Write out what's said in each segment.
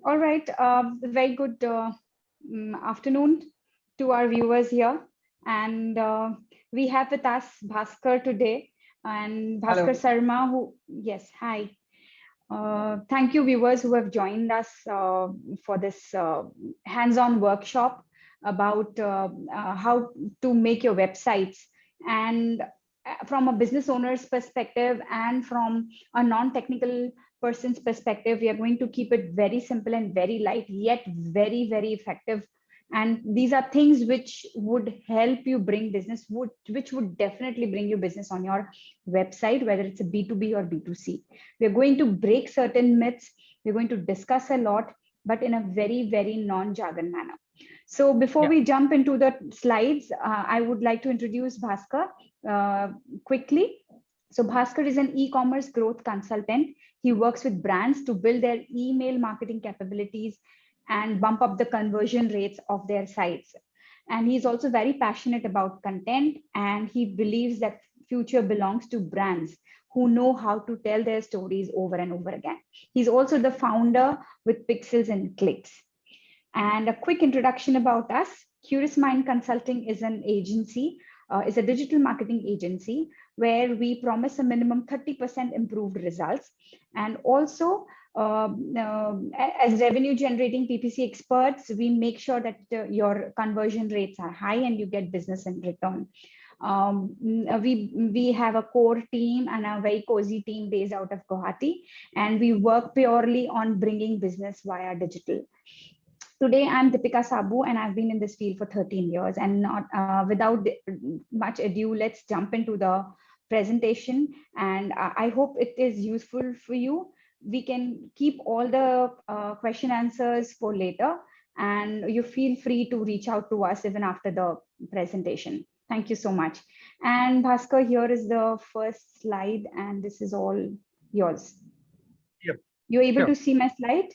All right. Very good afternoon to our viewers here. And we have with us Bhaskar today and Bhaskar Hello. Sarma, who, yes, hi. Thank you, viewers who have joined us for this hands-on workshop about how to make your websites. And from a business owner's perspective and from a non-technical person's perspective, we are going to keep it very simple and very light, yet very, very effective. And these are things which would help you bring business, which would definitely bring you business on your website, whether it's a B2B or B2C. We're going to break certain myths. We're going to discuss a lot, but in a very, very non-jargon manner. So before Yeah. we jump into the slides, I would like to introduce Bhaskar quickly. So Bhaskar is an e-commerce growth consultant. He works with brands to build their email marketing capabilities and bump up the conversion rates of their sites. And he's also very passionate about content, and he believes that future belongs to brands who know how to tell their stories over and over again. He's also the founder with Pixels and Clicks. And a quick introduction about us. Curious Mind Consulting is an agency, is a digital marketing agency where we promise a minimum 30% improved results. And also, as revenue generating PPC experts, we make sure that your conversion rates are high and you get business in return. We have a core team and a very cozy team based out of Guwahati, and we work purely on bringing business via digital. Today, I'm Dipeeka Sabu, and I've been in this field for 13 years. And not without much ado, let's jump into the presentation. And I hope it is useful for you. We can keep all the question answers for later, and you feel free to reach out to us even after the presentation. Thank you so much. And Bhaskar, here is the first slide, and this is all yours. Yep. You're able Sure. to see my slide?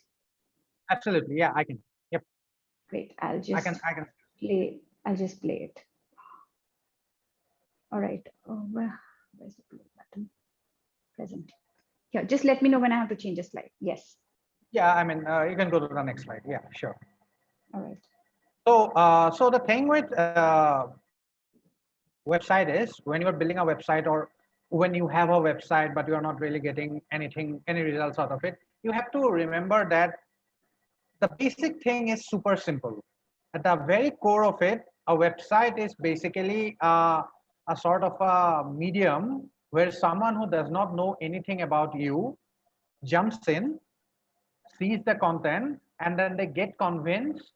Absolutely. Yeah, I can. Yep. Great. I'll just play. I'll just play it. All right. Oh, where's the play button? Present. Yeah. Just let me know when I have to change a slide. Yes. Yeah, I mean, you can go to the next slide. Yeah, sure. All right. So the thing with website is when you're building a website or when you have a website, but you're not really getting any results out of it, you have to remember that the basic thing is super simple. At the very core of it, a website is basically a sort of a medium where someone who does not know anything about you jumps in, sees the content, and then they get convinced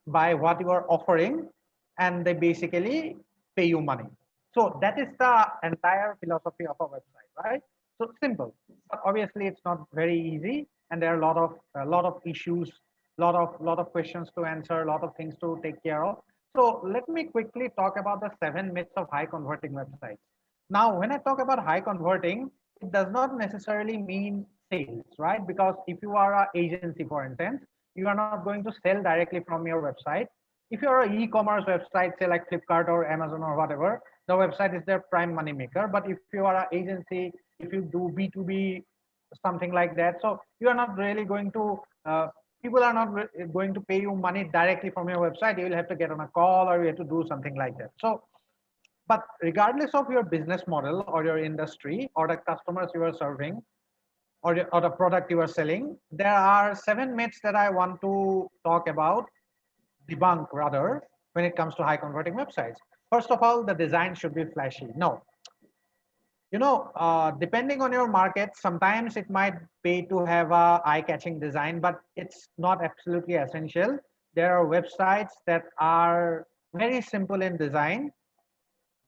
by what you are offering, and they basically pay you money. So that is the entire philosophy of a website, right? So simple, but obviously it's not very easy, and there are a lot of issues, lot of questions to answer, a lot of things to take care of. So let me quickly talk about the 7 myths of high converting websites. Now, when I talk about high converting, it does not necessarily mean sales, right? Because if you are an agency, for instance, you are not going to sell directly from your website. If you're an e-commerce website, say like Flipkart or Amazon or whatever, the website is their prime money maker. But if you are an agency, if you do B2B, something like that, so you are not really going to, people are not going to pay you money directly from your website. You will have to get on a call or you have to do something like that. So but regardless of your business model or your industry or the customers you are serving or the product you are selling, there are 7 myths that I want to talk about, debunk rather, when it comes to high converting websites. First of all, the design should be flashy. No. Depending on your market, sometimes it might pay to have a eye-catching design, but it's not absolutely essential. There are websites that are very simple in design,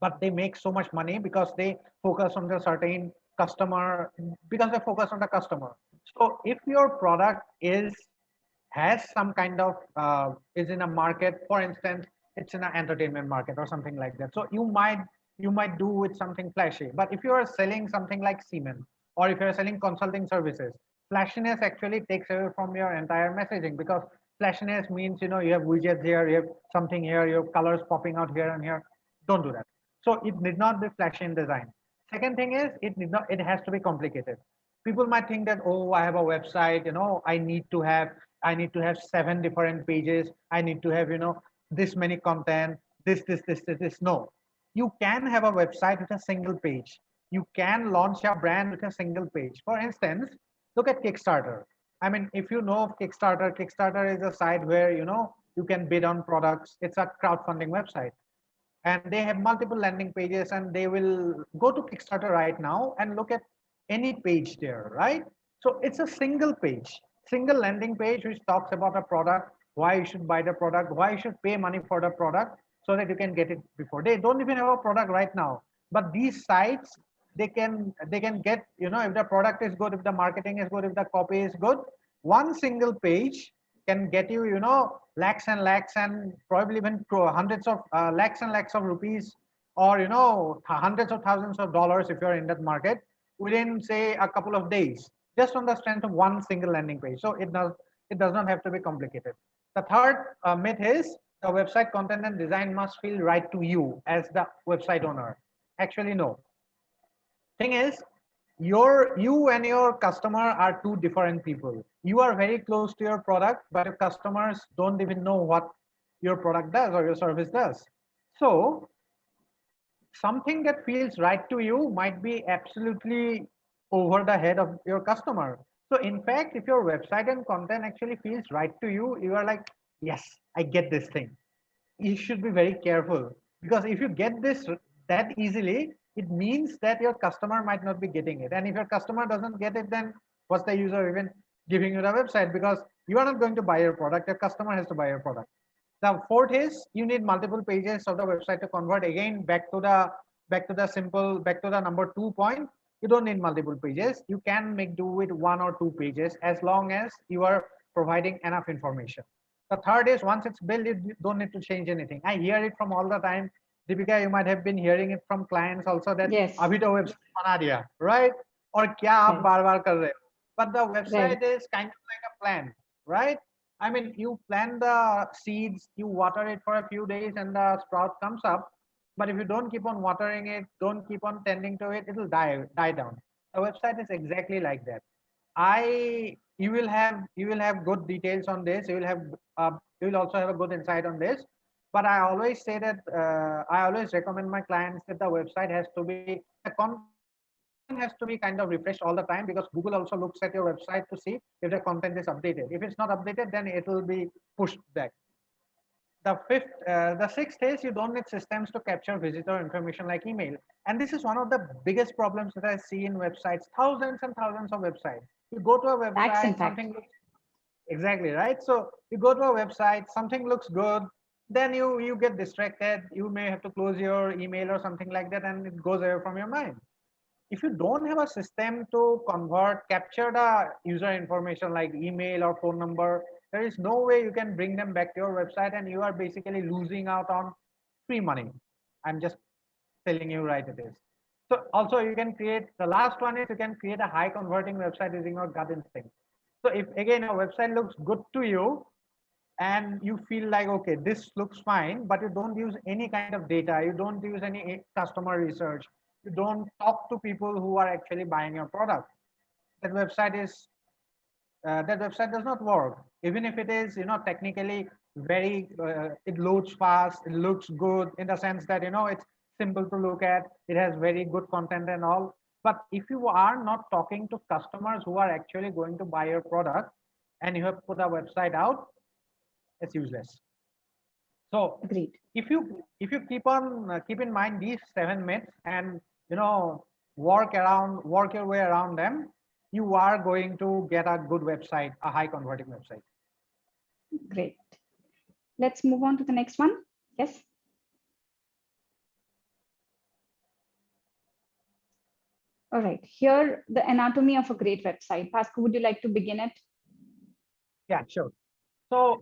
but they make so much money because they focus on the certain customer, because they focus on the customer. So if your product has some kind of is in a market, for instance, it's in an entertainment market or something like that, so you might do with something flashy. But if you are selling something like cement, or if you're selling consulting services, flashiness actually takes away from your entire messaging, because flashiness means you have widgets here, you have something here, you have colors popping out here and here. Don't do that. So it need not be flashy in design. Second thing is, it has to be complicated. People might think that, oh, I have a website, I need to have I need to have 7 different pages. I need to have, this many content, this. No, you can have a website with a single page. You can launch a brand with a single page. For instance, look at Kickstarter. I mean, if you know of Kickstarter, Kickstarter is a site where, you can bid on products. It's a crowdfunding website, and they have multiple landing pages, and they will go to Kickstarter right now and look at any page there, right? So it's a single page, single landing page which talks about a product, why you should buy the product, why you should pay money for the product, so that you can get it before. They don't even have a product right now, but these sites, they can get, if the product is good, if the marketing is good, if the copy is good, one single page can get you, lakhs and lakhs, and probably even hundreds of lakhs and lakhs of rupees, or hundreds of thousands of dollars if you're in that market, within say a couple of days, just on the strength of one single landing page. So it does not have to be complicated. The third myth is the website content and design must feel right to you as the website owner. Actually, no. Thing is, you and your customer are two different people. You are very close to your product, but your customers don't even know what your product does or your service does. So something that feels right to you might be absolutely over the head of your customer. So in fact, if your website and content actually feels right to you, you are like, yes, I get this thing. You should be very careful, because if you get this that easily, it means that your customer might not be getting it. And if your customer doesn't get it, then what's the use of even giving you the website? Because you are not going to buy your product, your customer has to buy your product. The fourth is you need multiple pages of the website to convert. Again, back to the number 2 point. You don't need multiple pages. You can make do with 1 or 2 pages, as long as you are providing enough information. The third is, once it's built, you don't need to change anything. I hear it from all the time. Deepika, you might have been hearing it from clients also, that Yes. abhi to website bana diya, right? Or kya aap bar bar kar rahe ho? But the website is kind of like a plant, right? I mean, you plant the seeds, you water it for a few days, and the sprout comes up. But if you don't keep on watering it, don't keep on tending to it, it'll die down. The website is exactly like that. You will have good details on this. You will also have a good insight on this. But I always say that I always recommend my clients that the website has to be the content has to be kind of refreshed all the time, because Google also looks at your website to see if the content is updated. If it's not updated, then it will be pushed back. The sixth is, you don't need systems to capture visitor information like email. And this is one of the biggest problems that I see in websites, thousands and thousands of websites. You go to a website, something looks exactly right. So you go to a website, something looks good, then you get distracted. You may have to close your email or something like that, and it goes away from your mind. If you don't have a system to capture the user information like email or phone number, there is no way you can bring them back to your website, and you are basically losing out on free money. I'm just telling you, right, it is. So also you can create, the last one is, you can create a high converting website using your gut instinct. So if again your website looks good to you, and you feel like, okay, this looks fine, but you don't use any kind of data, you don't use any customer research, you don't talk to people who are actually buying your product, that website is that website does not work. Even if it is, technically very it loads fast, it looks good in the sense that, it's simple to look at, it has very good content and all. But if you are not talking to customers who are actually going to buy your product, and you have put a website out, it's useless. So Agreed. if you keep in mind these 7 myths, and work your way around them, you are going to get a good website, a high converting website. Great. Let's move on to the next one. Yes. All right. Here, the anatomy of a great website. Bhaskar, would you like to begin it? Yeah, sure. So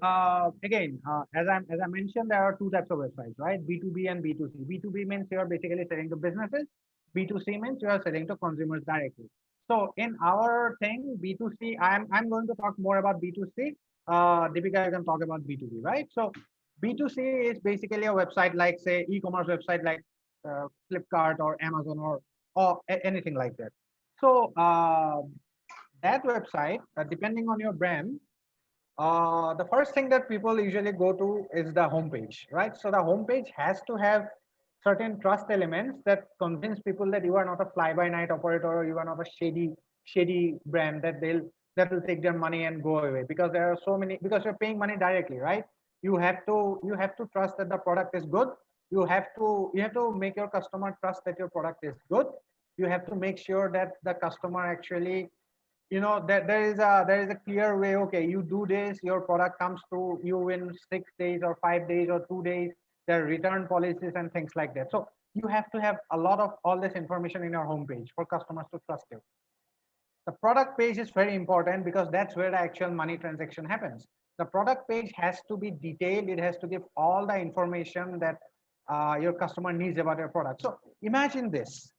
again, as I mentioned, there are two types of websites, right? B2B and B2C. B2B means you are basically selling to businesses. B2C means you are selling to consumers directly. So in our thing, B2C, I'm going to talk more about B2C. Deepika, you can talk about B2B, right? So B2C is basically a website like, say, e-commerce website like Flipkart or Amazon or anything like that. So that website, depending on your brand, The first thing that people usually go to is the homepage, right? So the homepage has to have certain trust elements that convince people that you are not a fly-by-night operator, or you are not a shady brand that will take their money and go away, because there are so many, because you're paying money directly, right? You have to trust that the product is good. You have to make your customer trust that your product is good. You have to make sure that the customer actually, that there is a clear way. Okay, you do this, your product comes to you in 6 days or 5 days or 2 days. There are return policies and things like that. So you have to have a lot of all this information in your homepage for customers to trust you. The product page is very important because that's where the actual money transaction happens. The product page has to be detailed. It has to give all the information that your customer needs about your product. So imagine this.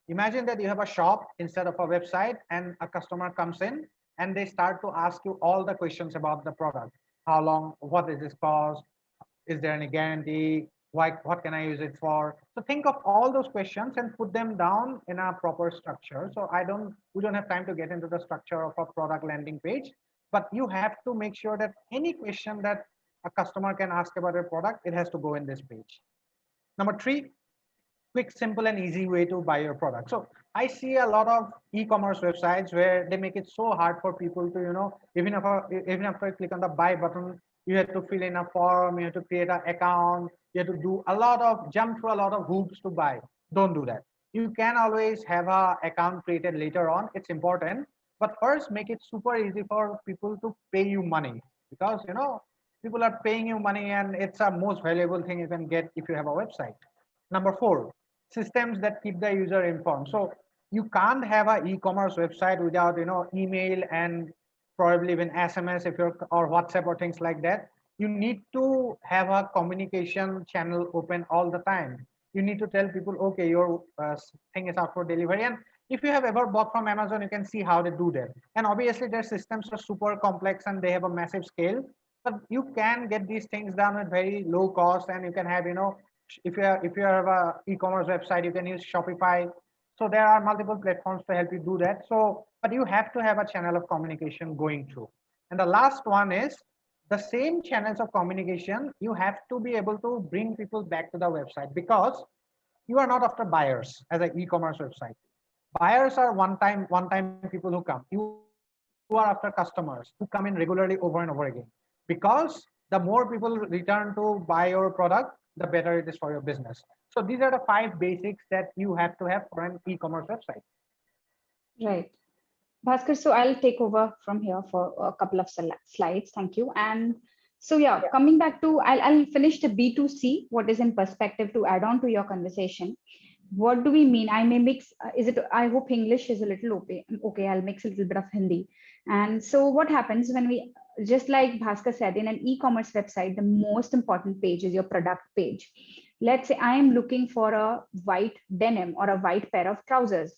Imagine that you have a shop instead of a website, and a customer comes in and they start to ask you all the questions about the product. How long, what is this cost? Is there any guarantee? What can I use it for? So think of all those questions and put them down in a proper structure. So we don't have time to get into the structure of a product landing page, but you have to make sure that any question that a customer can ask about your product, it has to go in this page. Number three, quick, simple, and easy way to buy your product. So I see a lot of e-commerce websites where they make it so hard for people to, even after you click on the buy button, you have to fill in a form, you have to create an account, you have to jump through a lot of hoops to buy. Don't do that. You can always have a account created later on. It's important, but first make it super easy for people to pay you money, because people are paying you money, and it's a most valuable thing you can get if you have a website. Number four, systems that keep the user informed. So you can't have an e-commerce website without email and probably even SMS, if you're, or WhatsApp or things like that. You need to have a communication channel open all the time. You need to tell people, okay, your thing is out for delivery. And if you have ever bought from Amazon, you can see how they do that. And obviously their systems are super complex and they have a massive scale, but you can get these things done at very low cost. And you can have, if you have a e-commerce website, you can use Shopify. So there are multiple platforms to help you do that. So, but you have to have a channel of communication going through. And the last one is the same channels of communication. You have to be able to bring people back to the website, because you are not after buyers as an e-commerce website. Buyers are one-time people who come. You are after customers who come in regularly over and over again, because the more people return to buy your product, the better it is for your business. So these are the 5 basics that you have to have for an e-commerce website. Right. Bhaskar, so I'll take over from here for a couple of slides. Thank you. And so, yeah, coming back to, I'll finish the B2C, what is in perspective, to add on to your conversation. What do we mean? I may mix, I hope English is a little okay, I'll mix a little bit of Hindi. And so what happens when we, just like Bhaskar said, in an e-commerce website, the most important page is your product page. Let's say I am looking for a white denim or a white pair of trousers,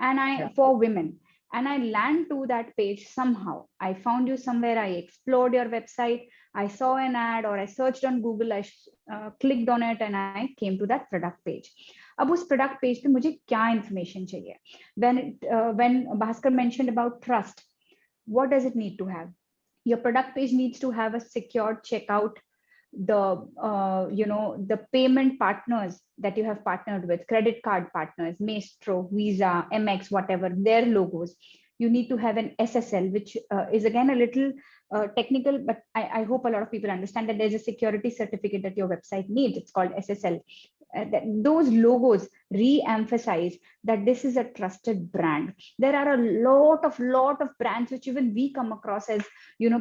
and for women, and I land to that page somehow. I found you somewhere, I explored your website, I saw an ad, or I searched on Google, I clicked on it, and I came to that product page. अब उस product page पे मुझे क्या information चाहिए? When Bhaskar mentioned about trust, what does it need to have? Your product page needs to have a secure checkout, the payment partners that you have partnered with, credit card partners, Maestro, Visa, MX, whatever, their logos. You need to have an SSL, which is again a little technical, but I hope a lot of people understand that there's a security certificate that your website needs. It's called SSL. Those logos re-emphasize that this is a trusted brand. There are a lot of brands which even we come across as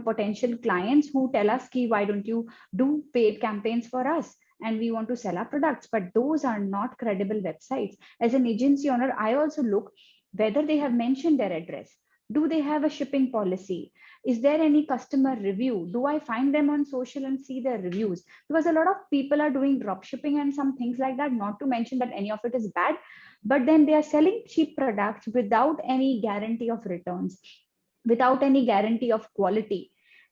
potential clients who tell us, "Ki, why don't you do paid campaigns for us? And we want to sell our products." But those are not credible websites. As an agency owner, I also look whether they have mentioned their address. Do they have a shipping policy? Is there any customer review? Do I find them on social and see their reviews? Because a lot of people are doing drop shipping and some things like that, not to mention that any of it is bad, but then they are selling cheap products without any guarantee of returns, without any guarantee of quality.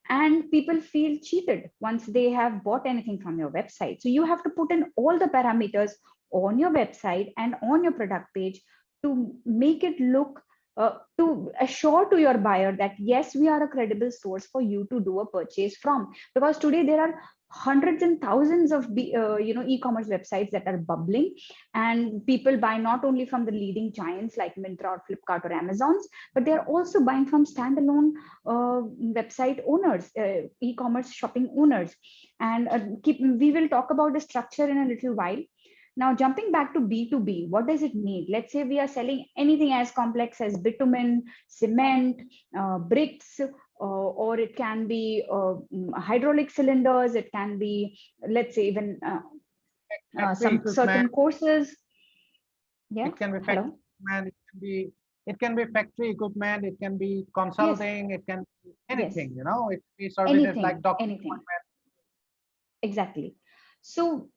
And people feel cheated once they have bought anything from your website. So you have to put in all the parameters on your website and on your product page to make it look to assure to your buyer that yes, we are a credible source for you to do a purchase from. Because today there are hundreds and thousands of e-commerce websites that are bubbling, and people buy not only from the leading giants like Myntra or Flipkart or Amazon's, but they're also buying from standalone website owners, e-commerce shopping owners. And we will talk about the structure in a little while. Now, jumping back to B2B, what does it mean? Let's say we are selling anything as complex as bitumen, cement, bricks, or it can be hydraulic cylinders. It can be, let's say, even some certain courses. Yeah. It can be Hello. equipment, it can be factory equipment, it can be consulting, Yes. it can be anything, Yes. you know, it can be services Anything, like document. anything. Exactly. So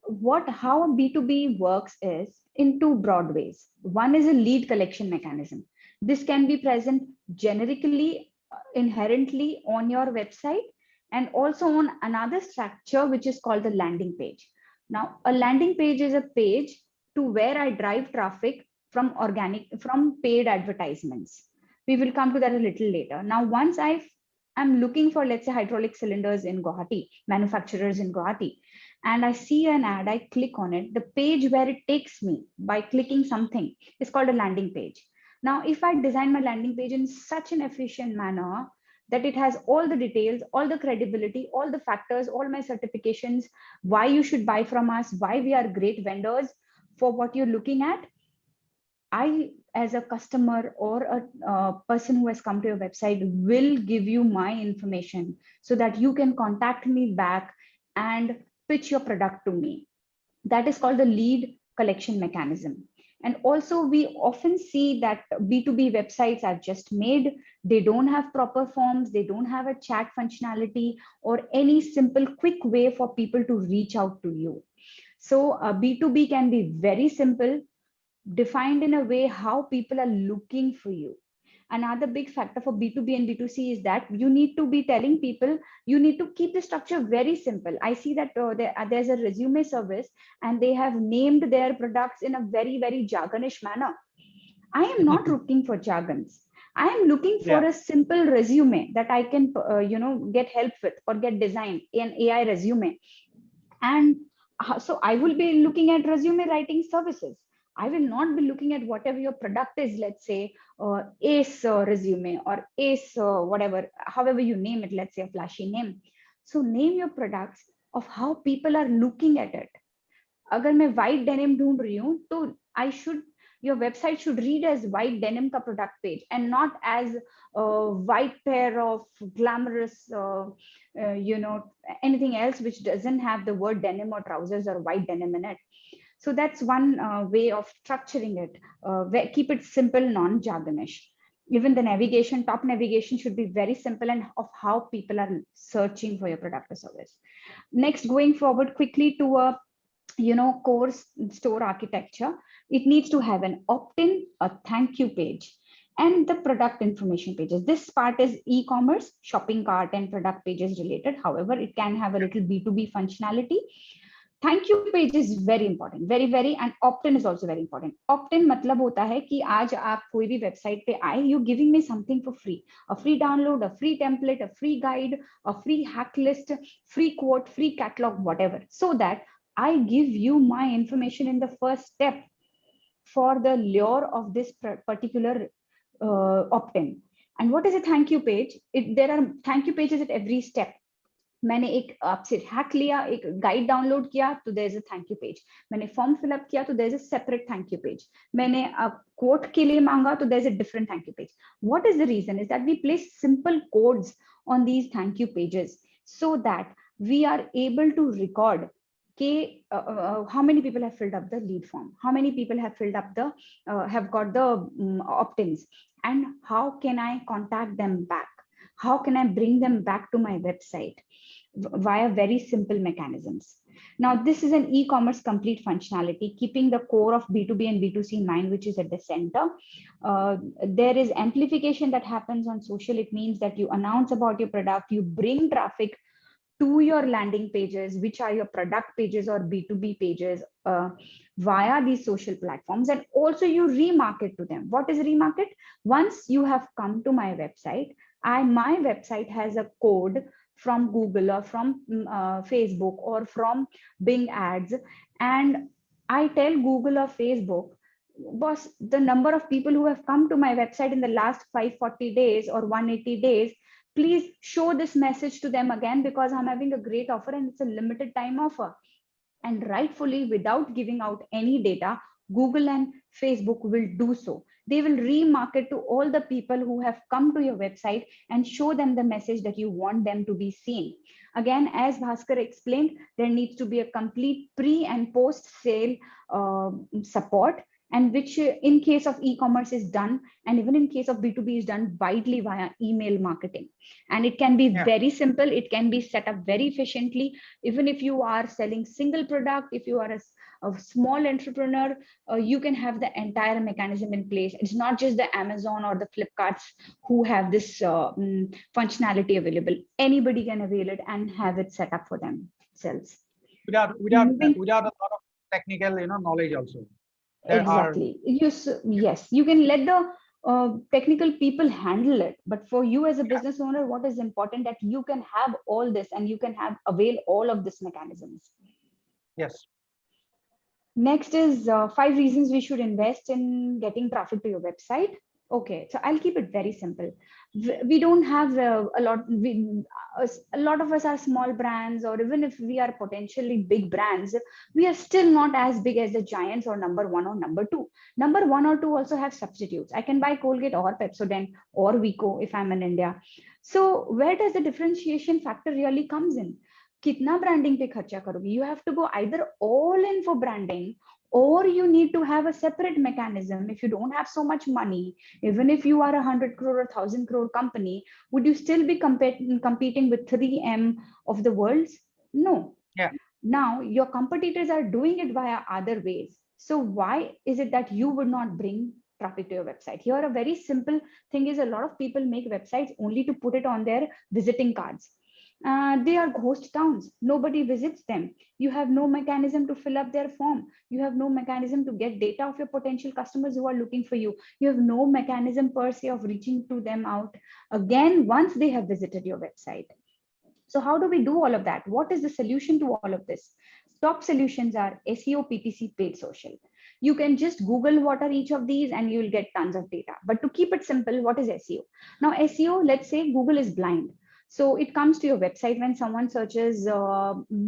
how a B2B works is in two broad ways. One is a lead collection mechanism. This can be present generically, inherently on your website, and also on another structure, which is called the landing page. Now, a landing page is a page to where I drive traffic from paid advertisements. We will come to that a little later. Now, once I'm looking for, let's say, hydraulic cylinders in Guwahati, manufacturers in Guwahati, and I see an ad, I click on it. The page where it takes me by clicking something is called a landing page. Now, if I design my landing page in such an efficient manner that it has all the details, all the credibility, all the factors, all my certifications, why you should buy from us, why we are great vendors for what you're looking at, I, as a customer or a person who has come to your website, will give you my information so that you can contact me back and pitch your product to me. That is called the lead collection mechanism. And also, we often see that B2B websites are just made. They don't have proper forms. They don't have a chat functionality or any simple, quick way for people to reach out to you. So B2B can be very simple, defined in a way how people are looking for you. Another big factor for B2B and B2C is that you need to be telling people, you need to keep the structure very simple. I see that there's a resume service and they have named their products in a very, very jargonish manner. I am not looking for jargons. I am looking for a simple resume that I can, get help with or get designed, an AI resume. And so I will be looking at resume writing services. I will not be looking at whatever your product is, let's say ACE resume or ACE whatever, however you name it, let's say a flashy name. So name your products of how people are looking at it. अगर मैं white denim ढूंढ रही हूँ, तो your website should read as white denim ka product page and not as a white pair of glamorous, anything else which doesn't have the word denim or trousers or white denim in it. So that's one way of structuring it. Keep it simple, non-jargonish. Even the navigation, top navigation should be very simple and of how people are searching for your product or service. Next, going forward quickly to a core store architecture, it needs to have an opt-in, a thank you page, and the product information pages. This part is e-commerce, shopping cart and product pages related. However, it can have a little B2B functionality. Thank you page is very important, very, very, and opt-in is also very important. Opt-in मतलब होता है कि आज आप कोई भी website पे आए, you giving me something for free, a free download, a free template, a free guide, a free hack list, free quote, free catalog, whatever, so that I give you my information in the first step for the lure of this particular opt-in. And what is a thank you page? There are thank you pages at every step. मैंने एक आपसे hack लिया, एक guide download किया, तो there is a thank you page. मैंने form fill up किया, तो there is a separate thank you page. मैंने कोट के लिए मांगा, तो there is a different thank you page. What is the reason is that we place simple codes on these thank you pages so that we are able to record how many people have filled up the lead form, how many people have filled up the have got the opt-ins, and how can I contact them back, how can I bring them back to my website via very simple mechanisms. Now, this is an e-commerce complete functionality, keeping the core of B2B and B2C in mind, which is at the center. There is amplification that happens on social. It means that you announce about your product, you bring traffic to your landing pages, which are your product pages or B2B pages, via these social platforms. And also you remarket to them. What is remarket? Once you have come to my website, my website has a code from Google or from Facebook or from Bing ads, and I tell Google or Facebook, boss, the number of people who have come to my website in the last 540 days or 180 days, please show this message to them again, because I'm having a great offer and it's a limited time offer. And rightfully, without giving out any data, Google and Facebook will do so. They will remarket to all the people who have come to your website and show them the message that you want them to be seen. Again, as Bhaskar explained, there needs to be a complete pre and post sale support, and which in case of e-commerce is done, and even in case of B2B is done widely via email marketing. And it can be very simple. It can be set up very efficiently. Even if you are selling single product, if you are a small entrepreneur, you can have the entire mechanism in place. It's not just the Amazon or the Flipkarts who have this functionality available. Anybody can avail it and have it set up for themselves. Without a lot of technical, knowledge also. Exactly. Yes, you can let the technical people handle it, but for you as a business owner, what is important that you can have all this and you can avail all of these mechanisms. Yes. Next is 5 reasons we should invest in getting traffic to your website. Okay, so I'll keep it very simple. We don't have a lot of us are small brands, or even if we are potentially big brands, we are still not as big as the giants or number 1 or number 2. Number 1 or 2 also have substitutes. I can buy Colgate or Pepsodent or Vico if I'm in India. So where does the differentiation factor really comes in? Kitna branding pe kharcha karoge? You have to go either all in for branding, or you need to have a separate mechanism. If you don't have so much money, even if you are 100 crore or 1000 crore company, would you still be competing with 3M of the world? No. Yeah. Now your competitors are doing it via other ways. So why is it that you would not bring traffic to your website? Here, a very simple thing is, a lot of people make websites only to put it on their visiting cards. They are ghost towns. Nobody visits them. You have no mechanism to fill up their form. You have no mechanism to get data of your potential customers who are looking for you. You have no mechanism per se of reaching to them out again once they have visited your website. So how do we do all of that? What is the solution to all of this? Top solutions are SEO, PPC, paid social. You can just Google what are each of these and you will get tons of data. But to keep it simple, what is SEO? Now SEO, let's say Google is blind. So it comes to your website when someone searches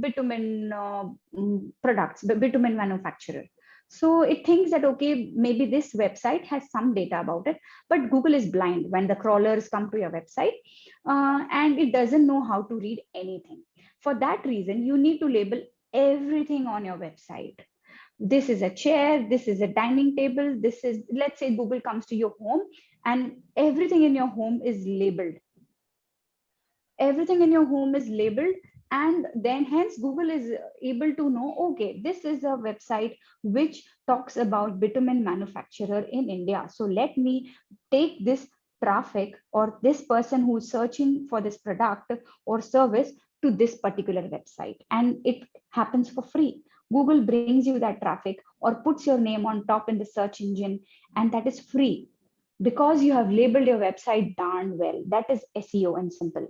bitumen products, bitumen manufacturer. So it thinks that, okay, maybe this website has some data about it, but Google is blind when the crawlers come to your website, and it doesn't know how to read anything. For that reason, you need to label everything on your website. This is a chair, this is a dining table, this is, let's say Google comes to your home and everything in your home is labeled. Everything in your home is labeled, and then hence Google is able to know, okay, this is a website which talks about bitumen manufacturer in India. So let me take this traffic or this person who's searching for this product or service to this particular website, and it happens for free. Google brings you that traffic or puts your name on top in the search engine, and that is free because you have labeled your website darn well. That is SEO in simple.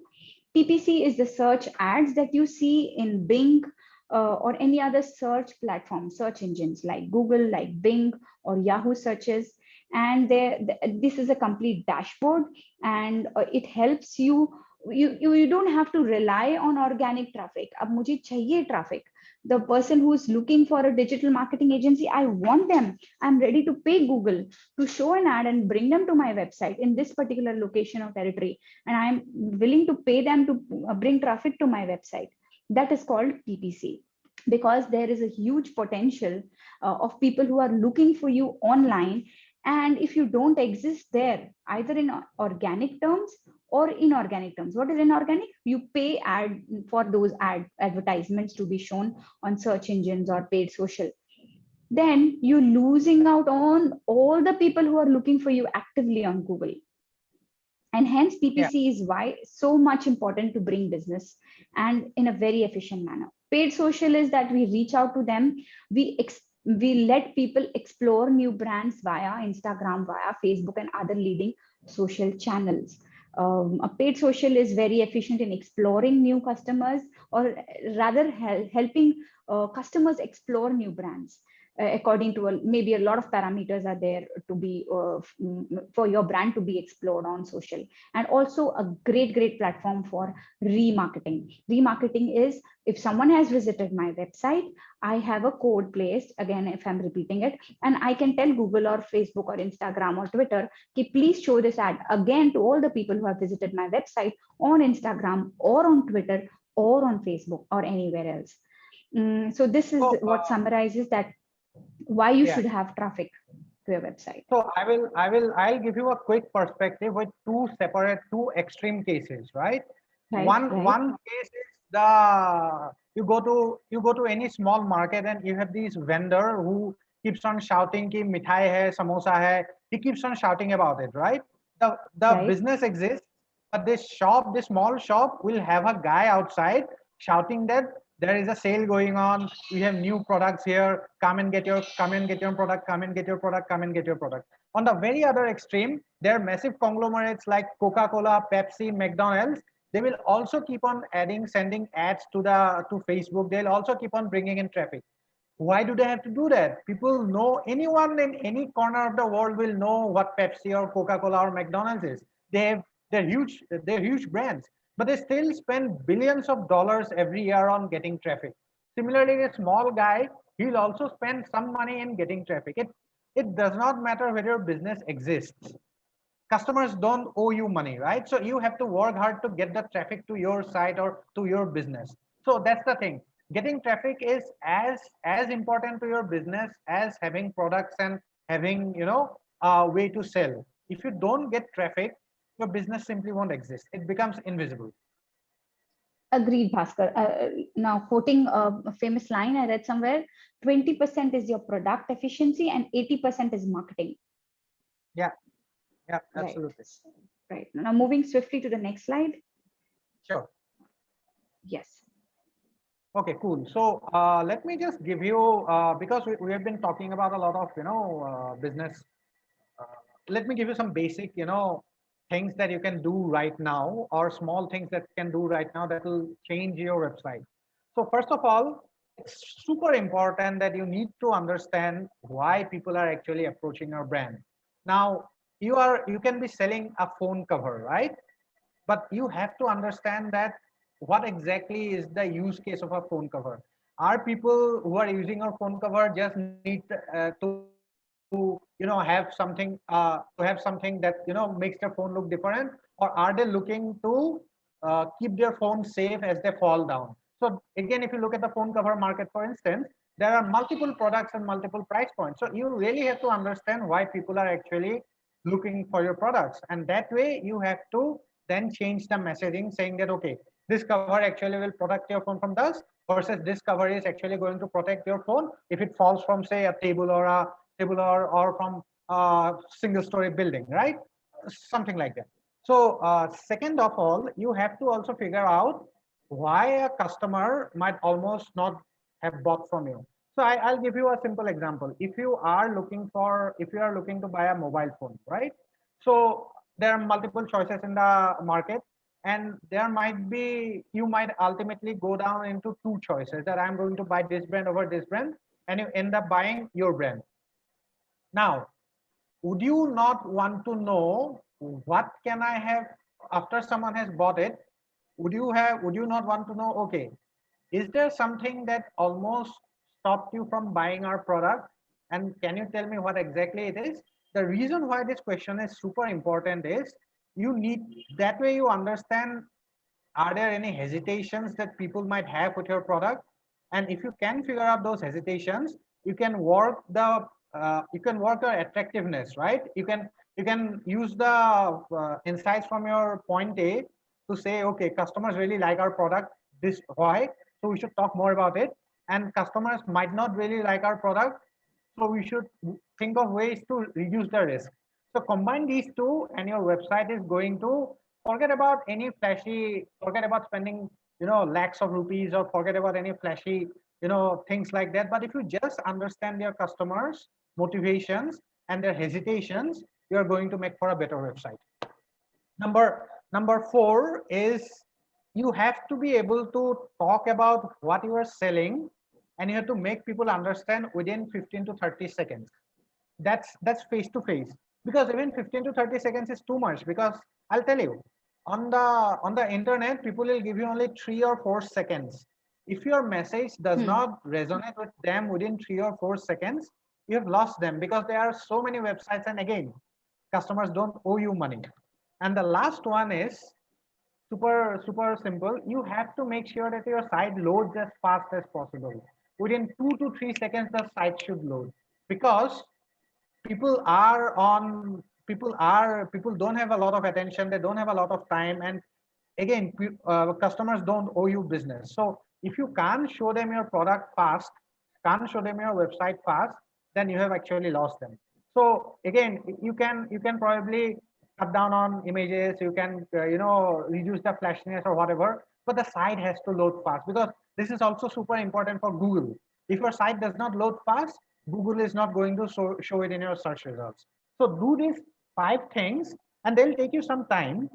PPC is the search ads that you see in Bing or any other search platform, search engines like Google, like Bing or Yahoo searches. And this is a complete dashboard, and it helps you. You don't have to rely on organic traffic. Ab mujhe chahiye traffic. The person who's looking for a digital marketing agency, I want them. I'm ready to pay Google to show an ad and bring them to my website in this particular location or territory. And I'm willing to pay them to bring traffic to my website. That is called PPC, because there is a huge potential of people who are looking for you online. And if you don't exist there, either in organic terms or inorganic terms. What is inorganic? You pay ad for those advertisements to be shown on search engines or paid social. Then you're losing out on all the people who are looking for you actively on Google. And hence Yeah. PPC is why so much important to bring business and in a very efficient manner. Paid social is that we reach out to them, we let people explore new brands via Instagram, via Facebook and other leading social channels. A paid social is very efficient in exploring new customers, or rather helping customers explore new brands according to maybe a lot of parameters are there to be for your brand to be explored on social. And also a great platform for remarketing is, if someone has visited my website, I have a code placed, again if I'm repeating it, and I can tell Google or Facebook or Instagram or Twitter, please show this ad again to all the people who have visited my website on Instagram or on Twitter or on Facebook or anywhere else. So this is So what summarizes that why you yeah. should have traffic to your website. So I'll give you a quick perspective with two extreme cases, right? Right. One case is the you go to any small market and you have these vendor who keeps on shouting ki mithai hai, samosa hai. He keeps on shouting about it, right? The Right. business exists, but this small shop will have a guy outside shouting that there is a sale going on, we have new products here, come and get your product, come and get your product, come and get your product. On the very other extreme, there are massive conglomerates like Coca-Cola, Pepsi, McDonald's. They will also keep on sending ads to Facebook. They'll also keep on bringing in traffic. Why do they have to do that? People know, anyone in any corner of the world will know what Pepsi or Coca-Cola or McDonald's is. They're huge brands, but they still spend billions of dollars every year on getting traffic. Similarly, a small guy, he'll also spend some money in getting traffic. It does not matter whether your business exists. Customers don't owe you money, right? So you have to work hard to get the traffic to your site or to your business. So that's the thing. Getting traffic is as important to your business as having products and having, a way to sell. If you don't get traffic, your business simply won't exist. It becomes invisible. Agreed, Bhaskar. Now, quoting a famous line I read somewhere, 20% is your product efficiency and 80% is marketing. Yeah, yeah, Right. absolutely. Right. Now, moving swiftly to the next slide. Sure. Yes. Okay, cool. So let me just give you, because we have been talking about a lot of, business. Uh, Let me give you some basic, things that you can do right now, or small things that you can do right now that will change your website. So first of all, it's super important that you need to understand why people are actually approaching your brand. Now, you can be selling a phone cover, right? But you have to understand that what exactly is the use case of a phone cover. Are people who are using our phone cover just need to have something that makes their phone look different, or are they looking to keep their phone safe as they fall down? So again, if you look at the phone cover market, for instance, there are multiple products and multiple price points. So you really have to understand why people are actually looking for your products, and that way you have to then change the messaging saying that, okay, this cover actually will protect your phone from dust, versus this cover is actually going to protect your phone if it falls from, say, a table or from a single story building, right? Something like that. So second of all, you have to also figure out why a customer might almost not have bought from you. So I'll give you a simple example. If you are looking to buy a mobile phone, right? So there are multiple choices in the market, and you might ultimately go down into two choices, that I'm going to buy this brand over this brand, and you end up buying your brand. Now, would you not want to know what can I have after someone has bought it? Would you not want to know, okay, is there something that almost stopped you from buying our product? And can you tell me what exactly it is? The reason why this question is super important is that way you understand, are there any hesitations that people might have with your product? And if you can figure out those hesitations, you can work your attractiveness, right? You can use the insights from your point A to say, okay, customers really like our product, this why, so we should talk more about it. And customers might not really like our product, so we should think of ways to reduce the risk. So combine these two and your website is going to forget about any flashy, forget about spending, lakhs of rupees, or forget about any flashy, things like that. But if you just understand your customers' motivations and their hesitations, you're going to make for a better website. Number four is you have to be able to talk about what you are selling, and you have to make people understand within 15 to 30 seconds. That's face to face, because even 15 to 30 seconds is too much. Because I'll tell you, on the internet, people will give you only 3 or 4 seconds. If your message does not resonate with them within 3 or 4 seconds, you have lost them, because there are so many websites, and again, customers don't owe you money. And the last one is super simple. You have to make sure that your site loads as fast as possible. Within 2 to 3 seconds, the site should load, because people don't have a lot of attention, they don't have a lot of time, and again, customers don't owe you business. So if you can't show them your product fast, can't show them your website fast, then you have actually lost them. So again, you can probably cut down on images, you can reduce the flashiness or whatever, but the site has to load fast, because this is also super important for Google. If your site does not load fast, Google is not going to show it in your search results. So do these 5 things, and they'll take you some time.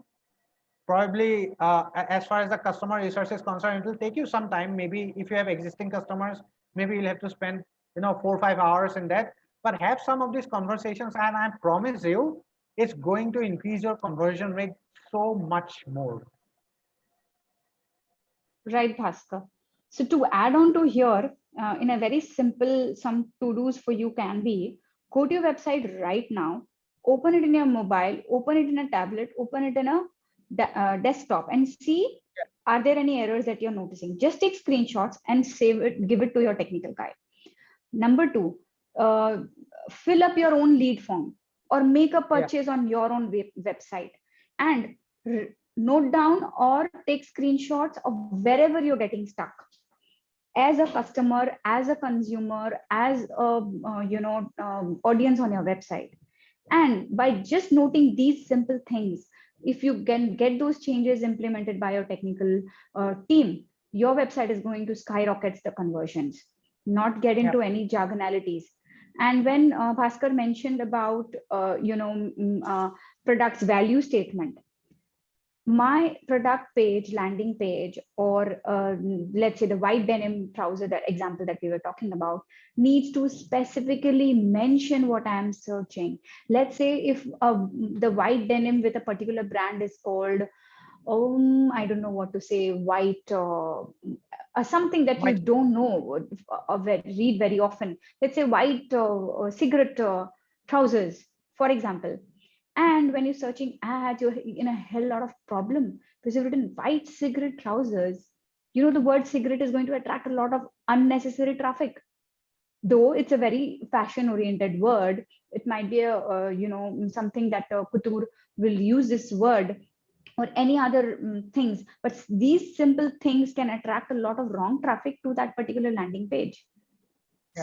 Probably, as far as the customer research is concerned, it will take you some time. Maybe if you have existing customers, maybe you'll have to spend 4 or 5 hours in that. But have some of these conversations, and I promise you, it's going to increase your conversion rate so much more. Right, Bhaskar. So to add on to here, in a very simple, some to-dos for you can be, go to your website right now, open it in your mobile, open it in a tablet, open it in a desktop, and see, are there any errors that you're noticing? Just take screenshots and save it, give it to your technical guy. Number two, fill up your own lead form or make a purchase on your own website, and note down or take screenshots of wherever you're getting stuck as a customer, as a consumer, as a audience on your website. And by just noting these simple things, if you can get those changes implemented by your technical team, your website is going to skyrocket the conversions, not get into any jargonalities. And when Bhaskar mentioned about products value statement, my product page, landing page, or let's say the white denim trouser, that example that we were talking about, needs to specifically mention what I'm searching. Let's say if the white denim with a particular brand is called, I don't know what to say, white, something that you don't know, read very often. Let's say white cigarette trousers, for example. And when you're searching ads, you're in a hell lot of problem, because you've written white cigarette trousers. The word cigarette is going to attract a lot of unnecessary traffic. Though it's a very fashion oriented word, it might be a something that Couture will use this word, or any other things. But these simple things can attract a lot of wrong traffic to that particular landing page.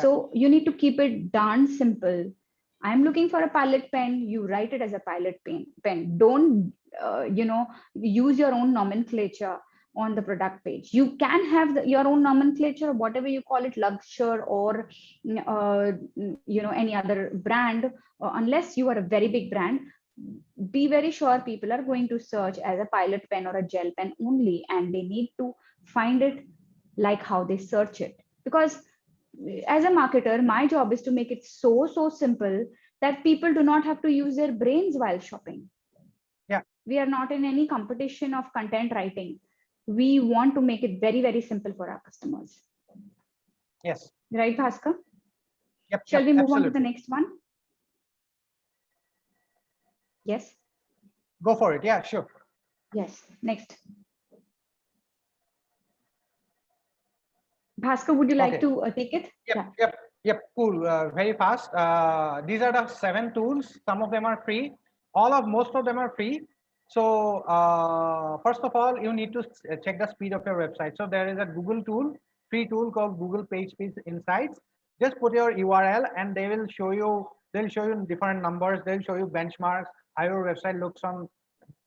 So you need to keep it darn simple. I'm looking for a pilot pen. You write it as a pilot pen. Don't use your own nomenclature on the product page. You can have your own nomenclature, whatever you call it, Luxure or any other brand. Unless you are a very big brand, be very sure people are going to search as a pilot pen or a gel pen only, and they need to find it like how they search it. Because as a marketer, my job is to make it so simple that people do not have to use their brains while shopping. We are not in any competition of content writing. We want to make it very simple for our customers. Yes. Right, Bhaskar? Shall we move absolutely. on to the next one? Yes. Go for it. Yeah, sure. Yes. Next. Bhaskar, would you like to take it? Yep. Cool. Very fast. These are the 7 tools. Some of them are free. Most of them are free. So first of all, you need to check the speed of your website. So there is a Google tool, free tool called Google Page Speed Insights. Just put your URL, and they will show you They'll show you different numbers. They'll show you benchmarks, how your website looks on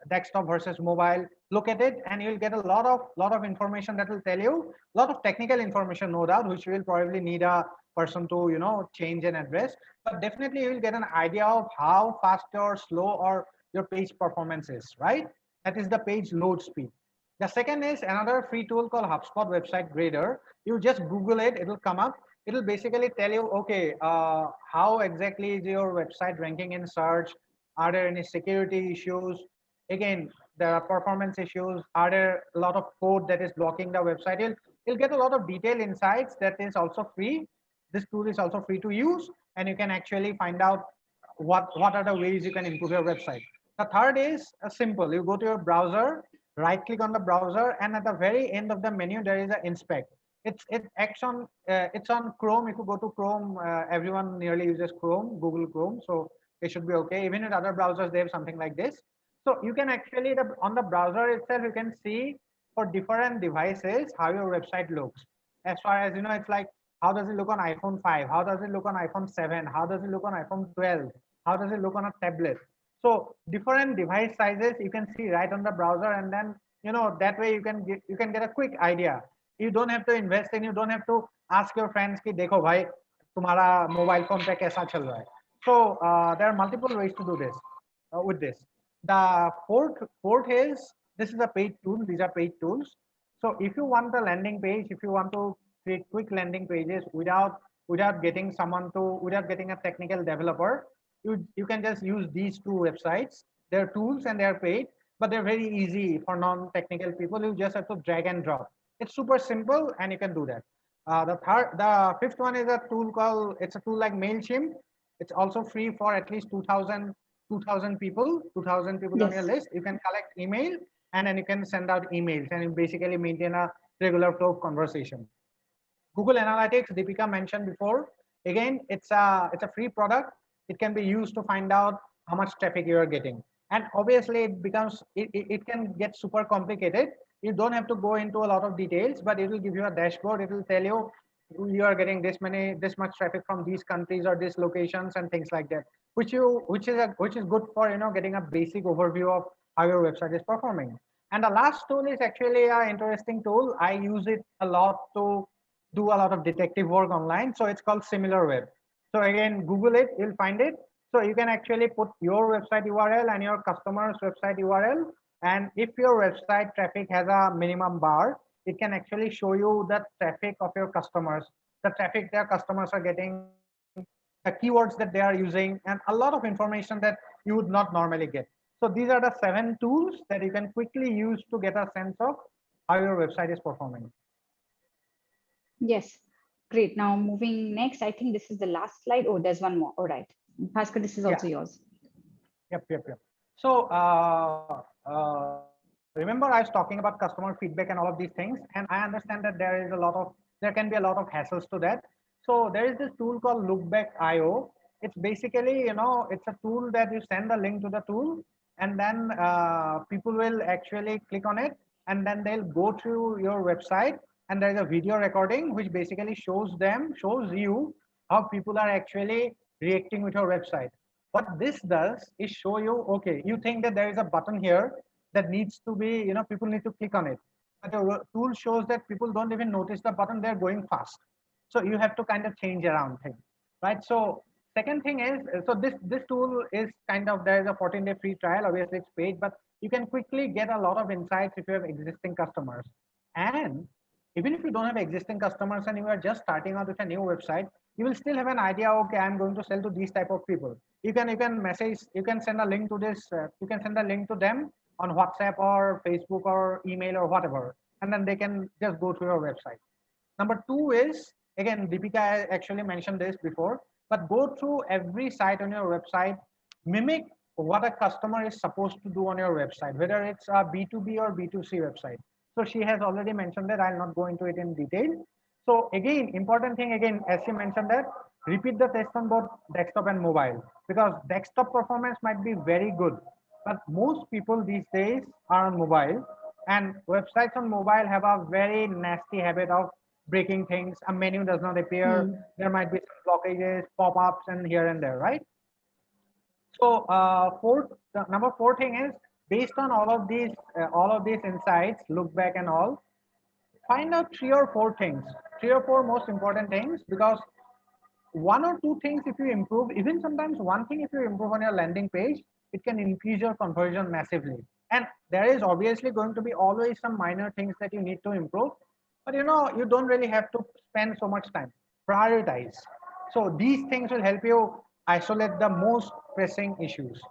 desktop versus mobile. Look at it and you'll get a lot of information that will tell you a lot of technical information, no doubt, which you will probably need a person to change and address. But definitely you will get an idea of how fast or slow or your page performance is, right? That is the page load speed. The second is another free tool called HubSpot Website Grader. You just Google it, it'll come up. It'll basically tell you, okay, how exactly is your website ranking in search? Are there any security issues? Again, there are performance issues. Are there a lot of code that is blocking the website? You'll get a lot of detailed insights that is also free. This tool is also free to use, and you can actually find out what are the ways you can improve your website. The third is simple. You go to your browser, right click on the browser, and at the very end of the menu, there is an inspect. It's on Chrome. If you go to Chrome, everyone nearly uses Chrome, Google Chrome, so it should be okay. Even with other browsers, they have something like this. So you can actually, on the browser itself, you can see for different devices how your website looks. As far as it's like, how does it look on iPhone 5? How does it look on iPhone 7? How does it look on iPhone 12? How does it look on a tablet? So different device sizes you can see right on the browser, and then that way you can get a quick idea. You don't have to invest and you don't have to ask your friends ki dekho bhai tumhara mobile phone pe kaisa chal raha hai. So there are multiple ways to do this with this. The fourth is, this is a paid tool. These are paid tools. So if you want a landing page, if you want to create quick landing pages without getting a technical developer, you can just use these two websites. They're tools and they're paid, but they're very easy for non-technical people. You just have to drag and drop. It's super simple and you can do that. The fifth one is a tool like MailChimp. It's also free for at least 2,000 people on your Yes. list. You can collect email and then you can send out emails and you basically maintain a regular flow of conversation. Google Analytics, Deepika mentioned before. Again, it's a free product. It can be used to find out how much traffic you are getting. And obviously it can get super complicated. You don't have to go into a lot of details, but it will give you a dashboard. It will tell you are getting this much traffic from these countries or these locations and things like that, which is good for getting a basic overview of how your website is performing. And the last tool is actually an interesting tool. I use it a lot to do a lot of detective work online. So it's called SimilarWeb. So again, Google it, you'll find it. So you can actually put your website URL and your customer's website URL. And if your website traffic has a minimum bar, it can actually show you the traffic of your customers, the traffic their customers are getting, the keywords that they are using, and a lot of information that you would not normally get. So these are the 7 tools that you can quickly use to get a sense of how your website is performing. Yes, great. Now moving next, I think this is the last slide. Oh, there's one more. All right. Bhaskar, this is also yours. Yep. So remember I was talking about customer feedback and all of these things, and I understand that there can be a lot of hassles to that. So there is this tool called Lookback.io. It's basically, it's a tool that you send a link to the tool, and then people will actually click on it, and then they'll go to your website, and there's a video recording which basically shows you how people are actually reacting with your website. What this does is show you, okay, you think that there is a button here that needs to be, people need to click on it. But the tool shows that people don't even notice the button, they're going fast. So you have to kind of change around things, right? So second thing is, so this tool is there is a 14-day free trial. Obviously it's paid, but you can quickly get a lot of insights if you have existing customers. And even if you don't have existing customers and you are just starting out with a new website, you will still have an idea, okay, I'm going to sell to these type of people. You can send a link to this, you can send a link to them on WhatsApp or Facebook or email or whatever, and then they can just go to your website. Number 2 is, again, Deepika actually mentioned this before, but go through every site on your website, mimic what a customer is supposed to do on your website, whether it's a B2B or B2C website. So she has already mentioned that. I'll not go into it in detail. So again, important thing, again, as she mentioned that, repeat the test on both desktop and mobile, because desktop performance might be very good, but most people these days are on mobile, and websites on mobile have a very nasty habit of breaking things. A menu does not appear. There might be some blockages, pop-ups, and here and there, right? So number four thing is, based on all of these insights, look back and all, find out three or four most important things, because one or two things if you improve, even sometimes one thing if you improve on your landing page, it can increase your conversion massively. And there is obviously going to be always some minor things that you need to improve, but you don't really have to spend so much time. Prioritize. So these things will help you isolate the most pressing issues.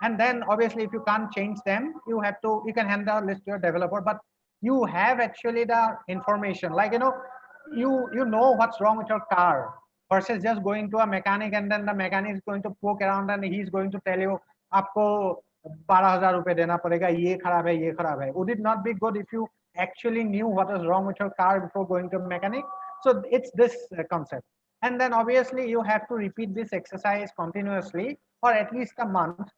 And then obviously if you can't change them, you can hand the list to your developer, but you have actually the information, like you know what's wrong with your car, versus just going to a mechanic and then the mechanic is going to poke around and he's going to tell you, आपको 12,000 रुपए देना पड़ेगा, ये खराब है. Would it not be good if you actually knew what is wrong with your car before going to a mechanic? So it's this concept. And then obviously you have to repeat this exercise continuously for at least a month,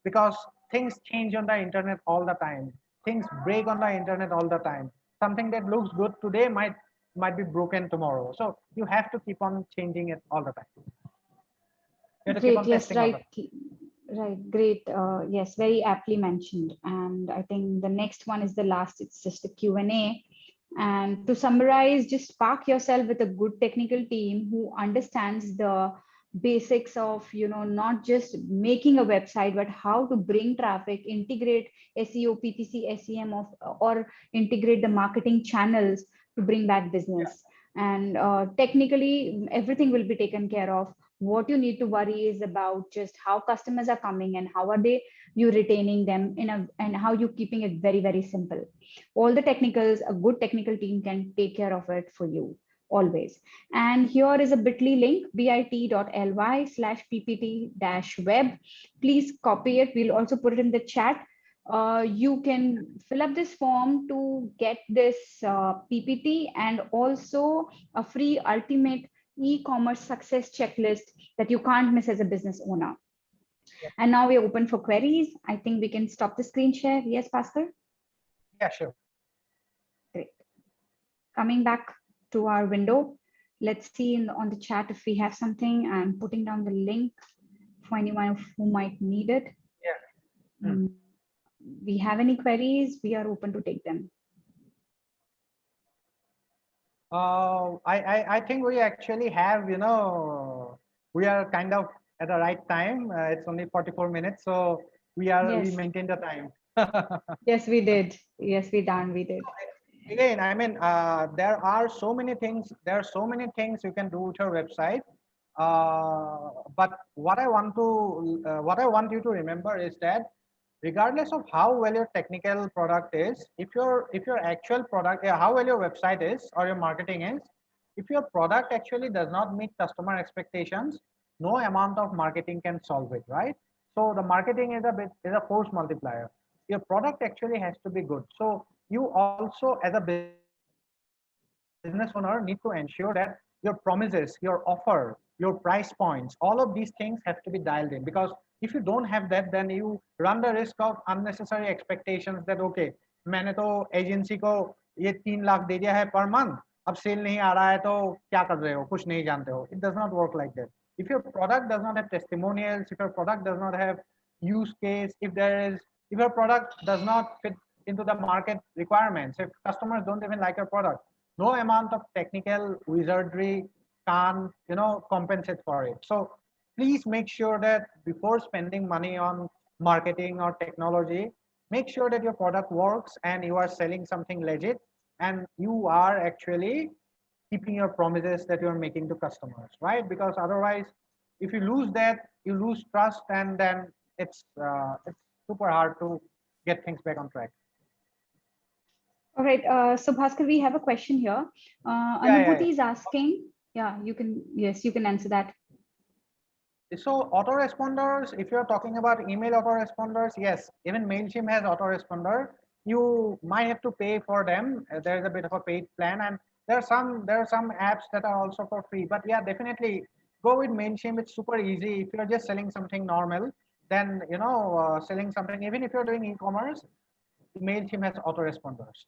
because things change on the internet all the time. Things break on the internet all the time. Something that looks good today might be broken tomorrow. So you have to keep on changing it all the time. You have to keep Great. on Yes. testing all the Right. time. Right. Great. Yes. Very aptly mentioned. And I think the next one is the last. It's just a Q&A. And to summarize, just park yourself with a good technical team who understands the basics of, not just making a website, but how to bring traffic, integrate SEO, PPC, SEM or integrate the marketing channels to bring back business. And technically, everything will be taken care of. What you need to worry is about just how customers are coming and how are you retaining them and how you keeping it very, very simple. All the technicals, a good technical team can take care of it for you always. And here is a bit.ly link, bit.ly/ppt-web. Please copy it. We'll also put it in the chat. You can fill up this form to get this PPT and also a free ultimate e-commerce success checklist that you can't miss as a business owner. Yep. And now we're open for queries. I think we can stop the screen share. Yes, Bhaskar? Yeah, sure. Great. Coming back to our window, let's see on the chat if we have something. I'm putting down the link for anyone who might need it. Yeah. We have any queries, we are open to take them. I think we actually have, we are kind of at the right time. It's only 44 minutes, so we maintain the time. Yes, we did. Yes, we did. Again, I mean, there are so many things. There are so many things you can do with your website. But what I want you to remember is that regardless of how well your technical product is, if your actual product, how well your website is or your marketing is, if your product actually does not meet customer expectations, no amount of marketing can solve it, right? So the marketing is a force multiplier. Your product actually has to be good. So you also, as a business owner, need to ensure that your promises, your offer, your price points, all of these things have to be dialed in, because if you don't have that, then you run the risk of unnecessary expectations that okay, मैंने तो agency को ये 3 लाख दे दिया है per month, अब cell नहीं आ रहा है तो क्या कर रहे हो, कुछ नहीं जानते हो. It does not work like that. If your product does not have testimonials, if your product does not have use case, if your product does not fit into the market requirements, if customers don't even like your product, no amount of technical wizardry can compensate for it. So please make sure that before spending money on marketing or technology, make sure that your product works and you are selling something legit and you are actually keeping your promises that you're making to customers, right? Because otherwise, if you lose that, you lose trust, and then it's super hard to get things back on track. All right. So Bhaskar, we have a question here. Anubhuti is asking. Yeah, you can. Yes, you can answer that. So autoresponders, if you're talking about email autoresponders, yes, even MailChimp has autoresponder. You might have to pay for them. There's a bit of a paid plan, and there are some apps that are also for free. But yeah, definitely go with MailChimp. It's super easy. If you're just selling something normal, then selling something, even if you're doing e-commerce, MailChimp has autoresponders.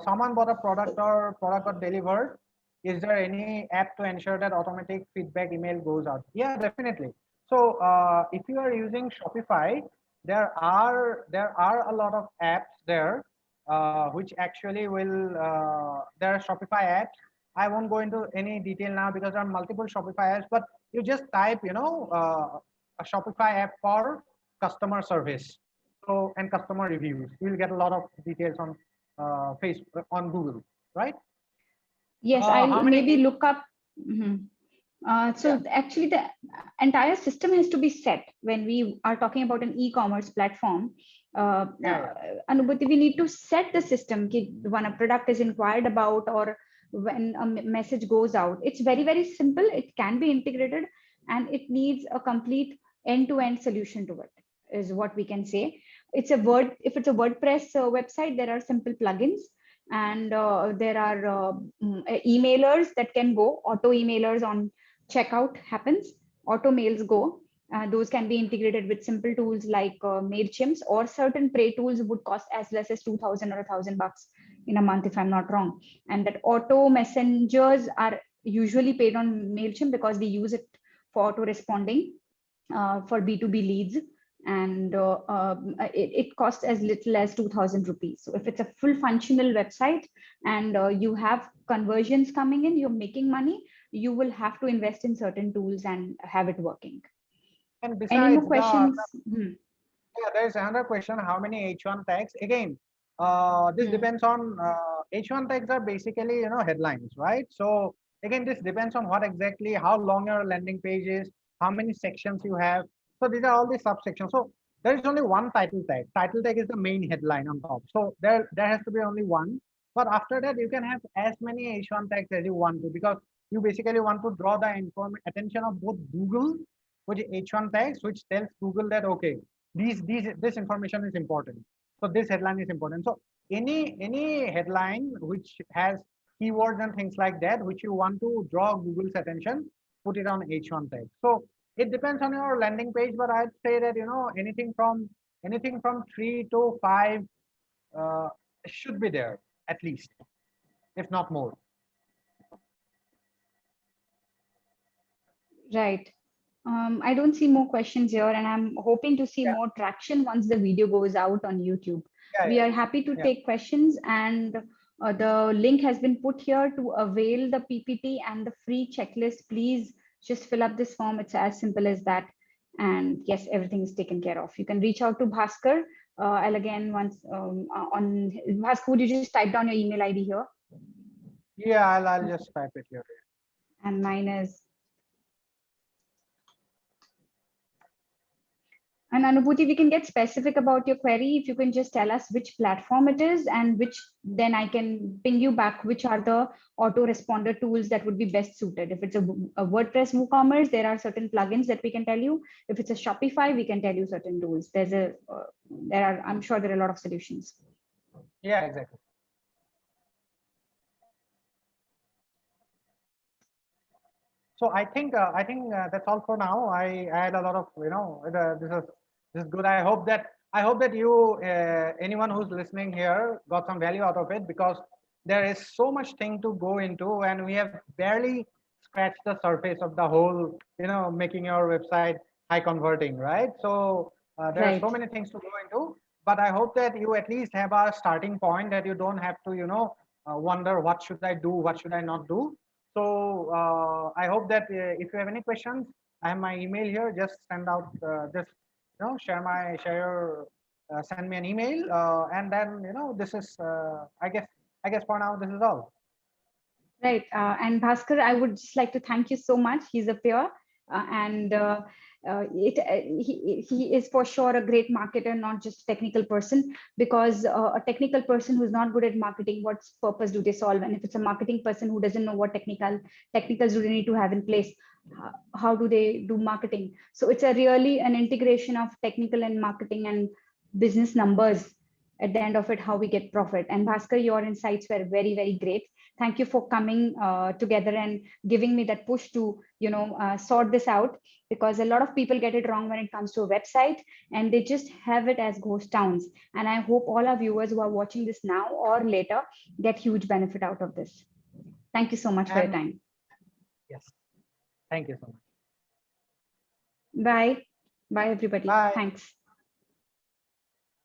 Someone bought a product or product got delivered. Is there any app to ensure that automatic feedback email goes out? Yeah, definitely. So if you are using Shopify, there are a lot of apps there which actually will there are Shopify apps. I won't go into any detail now because there are multiple Shopify apps, but you just type, a Shopify app for customer service. So, and customer reviews. You will get a lot of details on Facebook, on Google, right? Yes, How I'll many? maybe look up. Mhm. Yeah. So actually, the entire system has to be set when we are talking about an e-commerce platform. Yeah. Anubhuti, we need to set the system when a product is inquired about or when a message goes out. It's very, very simple. It can be integrated and it needs a complete end-to-end solution to it, is what we can say. If it's a WordPress website, there are simple plugins and there are emailers that can go, auto emailers on checkout happens, auto mails go. Those can be integrated with simple tools like MailChimp, or certain Pray tools would cost as less as 2,000 or $1,000 in a month, if I'm not wrong. And that auto messengers are usually paid on MailChimp because they use it for auto responding for B2B leads. And it costs as little as 2,000 rupees. So if it's a full functional website and you have conversions coming in, you're making money, you will have to invest in certain tools and have it working. And Any more besides questions? yeah, there is another question. How many H1 tags? Again, this depends on H1 tags are basically, headlines, right? So again, this depends on what exactly, how long your landing page is, how many sections you have. So these are all the subsections. So there is only one title tag. Title tag is the main headline on top. So there has to be only one. But after that, you can have as many H1 tags as you want to, because you basically want to draw the attention of both Google, which H1 tags, which tells Google that, okay, this information is important. So this headline is important. So any headline which has keywords and things like that, which you want to draw Google's attention, put it on H1 tag. So it depends on your landing page, but I'd say that, anything from 3 to 5 should be there at least, if not more. Right. I don't see more questions here, and I'm hoping to see Yeah. more traction once the video goes out on YouTube. Yeah, We are happy to yeah. take questions, and the link has been put here to avail the PPT and the free checklist. Please just fill up this form. It's as simple as that. And yes, everything is taken care of. You can reach out to Bhaskar. I'll again once on Bhaskar, would you just type down your email ID here? Yeah, I'll just type it here. And mine is. And Anubhuti, we can get specific about your query. If you can just tell us which platform it is and then I can ping you back, which are the autoresponder tools that would be best suited. If it's a WordPress WooCommerce, there are certain plugins that we can tell you. If it's a Shopify, we can tell you certain tools. I'm sure there are a lot of solutions. Yeah, exactly. So I think that's all for now. I had a lot of, this is good. I hope that you anyone who's listening here got some value out of it, because there is so much thing to go into, and we have barely scratched the surface of the whole, making your website high converting, right? So there are so many things to go into, but I hope that you at least have a starting point, that you don't have to, wonder what should I do, what should I not do. So I hope that if you have any questions, I have my email here. Just send out, send me an email, and then this is I guess for now this is all. Right, and Bhaskar, I would just like to thank you so much. He's a peer, and he is for sure a great marketer, not just a technical person, because a technical person who's not good at marketing, what purpose do they solve? And if it's a marketing person who doesn't know what technicals do they need to have in place, how do they do marketing? So it's really an integration of technical and marketing and business numbers. At the end of it, how we get profit. And Bhaskar, your insights were very, very great. Thank you for coming together and giving me that push to sort this out, because a lot of people get it wrong when it comes to a website, and they just have it as ghost towns. And I hope all our viewers who are watching this now or later get huge benefit out of this. Thank you so much for your time. Yes, thank you so much. Bye. Bye, everybody. Bye. Thanks.